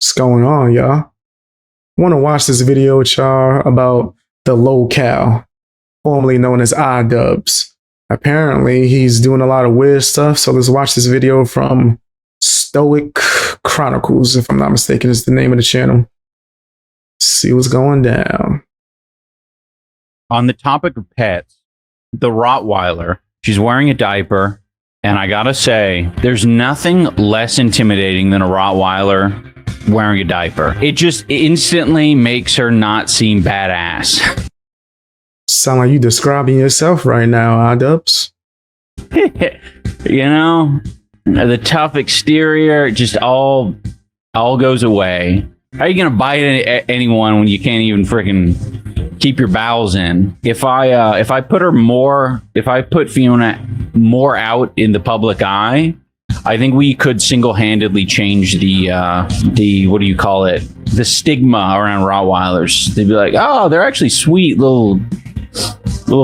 What's going on, y'all? Want to watch this video with y'all about the locale, formerly known as iDubbbz. Apparently, he's doing a lot of weird stuff, so let's watch this video from Stoic Chronicles, if I'm not mistaken, is the name of the channel. See what's going down. On the topic of pets, the Rottweiler, she's wearing a diaper, and I gotta say, there's nothing less intimidating than a Rottweiler wearing a diaper. It just instantly makes her not seem badass. Sound like you describing yourself right now, iDubbbz. You know, the tough exterior just all goes away. How are you gonna bite anyone when you can't even freaking keep your bowels in? If I put Fiona more out in the public eye, I think we could single-handedly change the what do you call it? The stigma around Rottweilers. They'd be like, oh, they're actually sweet little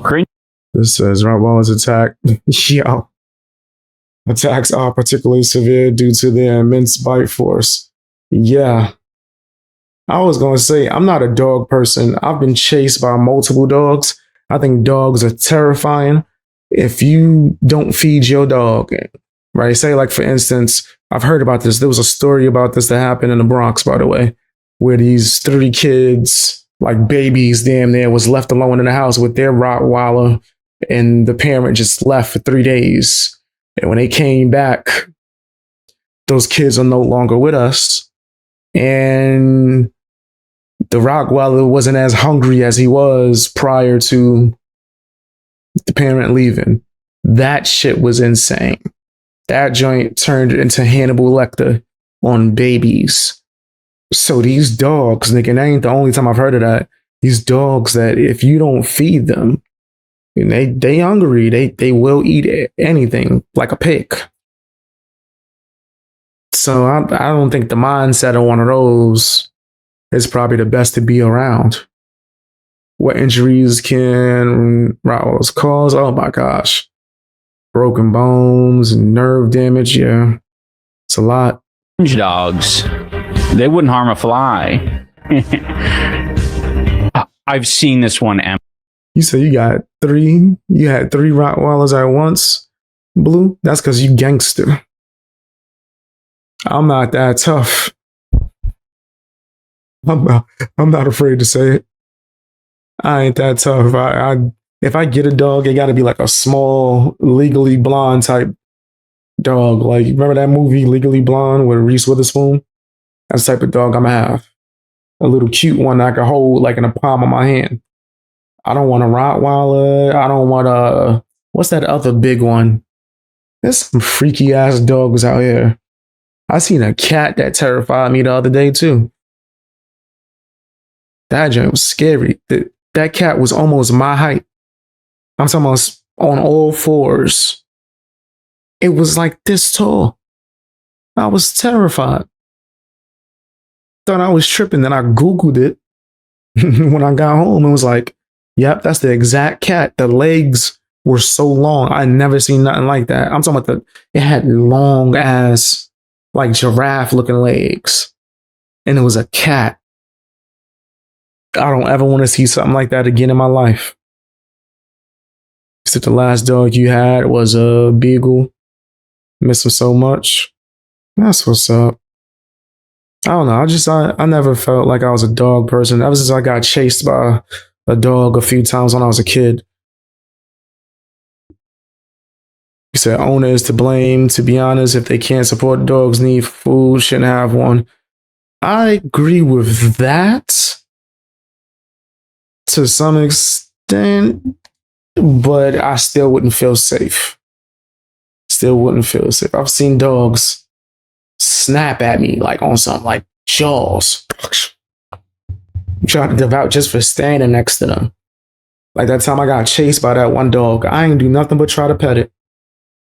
cringe. This says Rottweilers attack. Yo. Attacks are particularly severe due to their immense bite force. Yeah. I was going to say, I'm not a dog person. I've been chased by multiple dogs. I think dogs are terrifying. If you don't feed your dog, right? Say, like, for instance, I've heard about this. There was a story about this that happened in the Bronx, by the way, where these 3 kids, like babies, damn near, was left alone in the house with their Rottweiler, and the parent just left for 3 days. And when they came back, those kids are no longer with us. And the Rottweiler wasn't as hungry as he was prior to the parent leaving. That shit was insane. That joint turned into Hannibal Lecter on babies. So these dogs, nigga, that ain't the only time I've heard of that. These dogs that if you don't feed them, and they hungry, they will eat anything like a pig. So I don't think the mindset of one of those is probably the best to be around. What injuries can Rottweilers cause? Oh my gosh. Broken bones and nerve damage. Yeah, it's a lot. Dogs, they wouldn't harm a fly. I've seen this one. You said you had 3 Rottweilers at once, Blue? That's because you gangster. I'm not that tough. I'm not afraid to say it. I ain't that tough. If I get a dog, it got to be like a small, Legally Blonde type dog. Like, remember that movie Legally Blonde with Reese Witherspoon? That's the type of dog I'm gonna have. A little cute one that I can hold like in the palm of my hand. I don't want a Rottweiler. I don't want a... What's that other big one? There's some freaky ass dogs out here. I seen a cat that terrified me the other day too. That joint was scary. That cat was almost my height. I'm talking about on all 4s. It was like this tall. I was terrified. Thought I was tripping. Then I Googled it when I got home and was like, yep, that's the exact cat. The legs were so long. I never seen nothing like that. I'm talking about it had long ass, like giraffe looking legs. And it was a cat. I don't ever want to see something like that again in my life. Except the last dog you had was a beagle. Miss him so much. That's what's up. I don't know. I never felt like I was a dog person. Ever since I got chased by a dog a few times when I was a kid. You said owner is to blame. To be honest, if they can't support dogs, need food, shouldn't have one. I agree with that to some extent, but I still wouldn't feel safe. I've seen dogs snap at me like on something like Jaws. Trying to devour just for standing next to them. Like that time I got chased by that one dog. I ain't do nothing but try to pet it.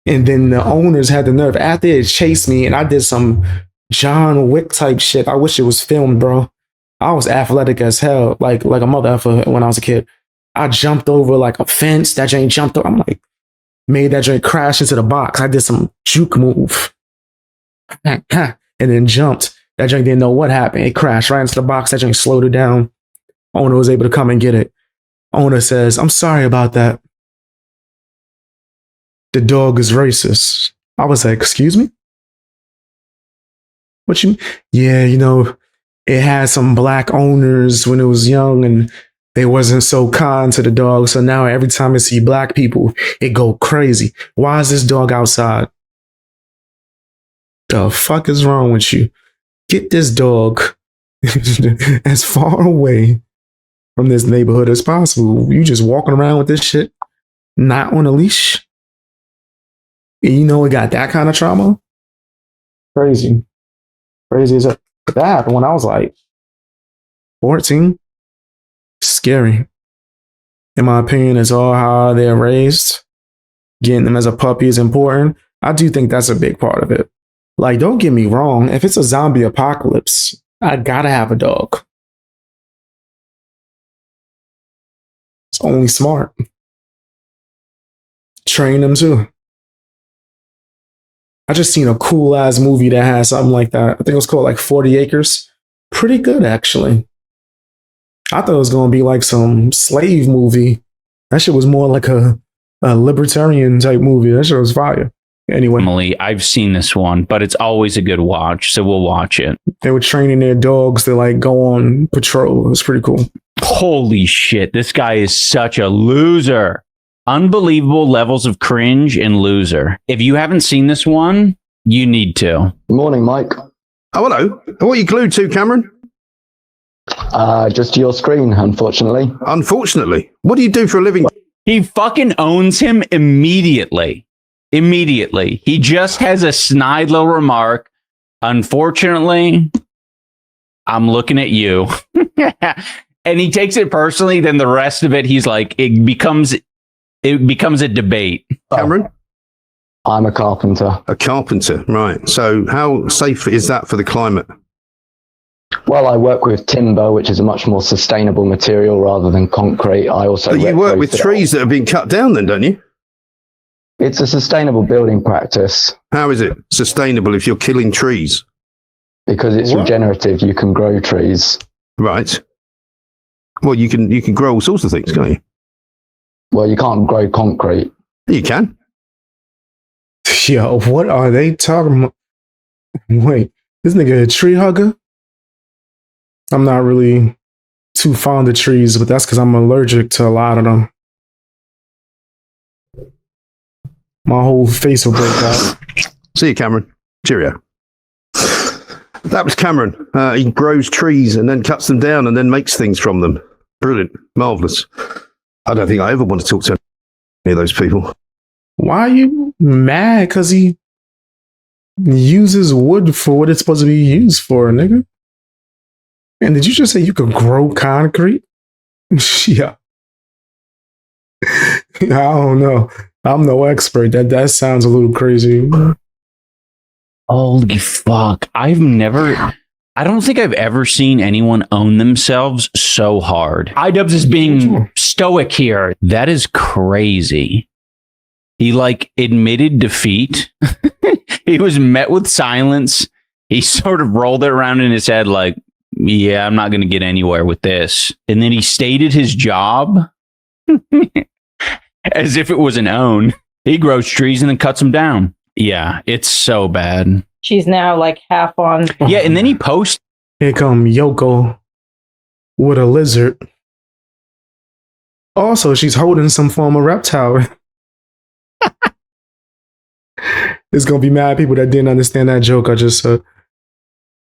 And then the owners had the nerve after it chased me and I did some John Wick type shit. I wish it was filmed, bro. I was athletic as hell, like a mother effer when I was a kid. I jumped over like a fence. That joint jumped over. I'm like, made that joint crash into the box. I did some juke move. And then jumped. That junk didn't know what happened. It crashed right into the box. That junk slowed it down. Owner was able to come and get it. Owner says, I'm sorry about that. The dog is racist. I was like, excuse me? What you? Yeah, it had some black owners when it was young and they wasn't so kind to the dog. So now every time I see black people, it go crazy. Why is this dog outside? The fuck is wrong with you? Get this dog as far away from this neighborhood as possible. You just walking around with this shit, not on a leash. And it got that kind of trauma. Crazy. Crazy as that happened when I was like 14. Scary. In my opinion, it's all how they're raised. Getting them as a puppy is important. I do think that's a big part of it. Like, don't get me wrong. If it's a zombie apocalypse, I gotta have a dog. It's only smart. Train them too. I just seen a cool ass movie that has something like that. I think it was called like 40 Acres. Pretty good, actually. I thought it was going to be like some slave movie. That shit was more like a libertarian type movie. That shit was fire. Anyway, Emily, I've seen this one, but it's always a good watch, so we'll watch it. They were training their dogs to like go on patrol. It was pretty cool. Holy shit, this guy is such a loser. Unbelievable levels of cringe and loser. If you haven't seen this one, you need to. Morning, Mike. Oh, hello. What are you glued to, Cameron? Just your screen, unfortunately. Unfortunately. What do you do for a living? He fucking owns him immediately. Immediately. He just has a snide little remark. Unfortunately, I'm looking at you. And he takes it personally. Then the rest of it, he's like, it becomes a debate. Cameron? I'm a carpenter. A carpenter, right. So how safe is that for the climate? Well, I work with timber, which is a much more sustainable material rather than concrete. I also But you work with trees that have been cut down then, don't you? It's a sustainable building practice. How is it sustainable if you're killing trees? Because it's regenerative, you can grow trees. Right. Well, you can grow all sorts of things, can't you? Well, you can't grow concrete. You can. Yo, what are they talking about? Wait, this nigga a tree hugger? I'm not really too fond of trees, but that's because I'm allergic to a lot of them. My whole face will break out. See you, Cameron. Cheerio. That was Cameron. He grows trees and then cuts them down and then makes things from them. Brilliant. Marvellous. I don't think I ever want to talk to any of those people. Why are you mad? Because he uses wood for what it's supposed to be used for, nigga. And did you just say you could grow concrete? Yeah. I don't know. I'm no expert. That sounds a little crazy. Holy fuck. I don't think I've ever seen anyone own themselves so hard. iDubbbz is being stoic here. That is crazy. He admitted defeat. He was met with silence. He sort of rolled it around in his head like, yeah, I'm not going to get anywhere with this. And then he stated his job as if it was an own. He grows trees and then cuts them down. Yeah, it's so bad. She's now half on. Yeah, and then he posts. Here come Yoko with a lizard. Also, she's holding some form of reptile. There's going to be mad people that didn't understand that joke I just said.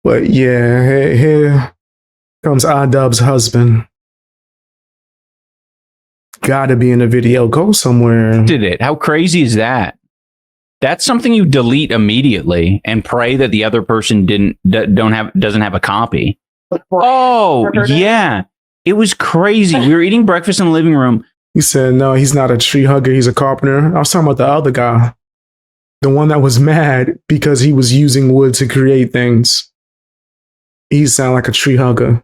But yeah, here comes iDubbbz's husband. Gotta be in a video. Go somewhere. Did it? How crazy is that? That's something you delete immediately and pray that the other person doesn't have a copy. Oh, yeah. It was crazy. We were eating breakfast in the living room. He said, no, he's not a tree hugger. He's a carpenter. I was talking about the other guy. The one that was mad because he was using wood to create things. He sounded like a tree hugger.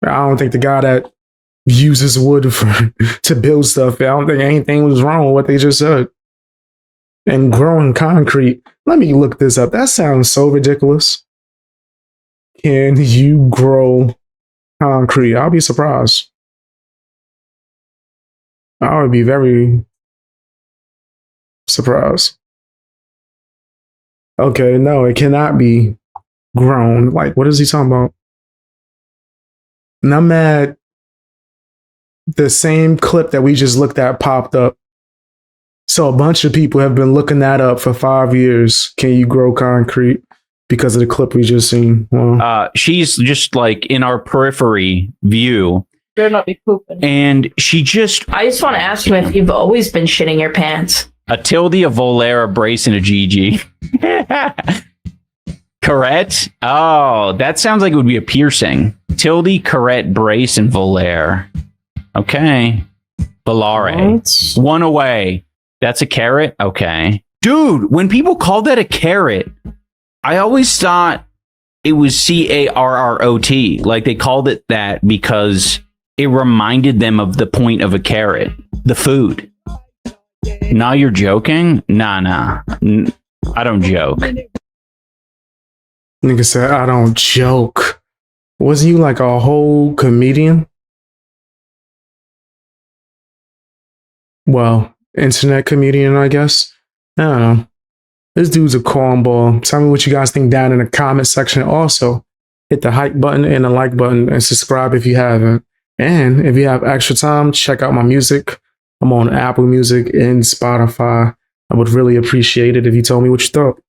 I don't think the guy that uses wood to build stuff, I don't think anything was wrong with what they just said. and growing concrete. Let me look this up. That sounds so ridiculous. Can you grow concrete? I'll be surprised. I would be very surprised. Okay, no, it cannot be grown. Like, what is he talking about? And I'm mad. The same clip that we just looked at popped up. So a bunch of people have been looking that up for 5 years. Can you grow concrete? Because of the clip we just seen. Well, she's just like in our periphery view. Better not be pooping. And I just want to ask you if you've always been shitting your pants. a tilde, a volare, a brace, and a GG. Correct? Oh, that sounds like it would be a piercing. Tilde, carette, brace, and volare. Okay. Volare. What? One away. That's a carrot? Okay. Dude, when people call that a carrot, I always thought it was carrot. Like they called it that because it reminded them of the point of a carrot, the food. Now you're joking? Nah. I don't joke. nigga said, I don't joke. Was you like a whole comedian? Well, internet comedian, I guess. I don't know. This dude's a cornball. Tell me what you guys think down in the comment section. Also, hit the hype button and the like button and subscribe if you haven't. And if you have extra time, check out my music. I'm on Apple Music and Spotify. I would really appreciate it if you told me what you thought.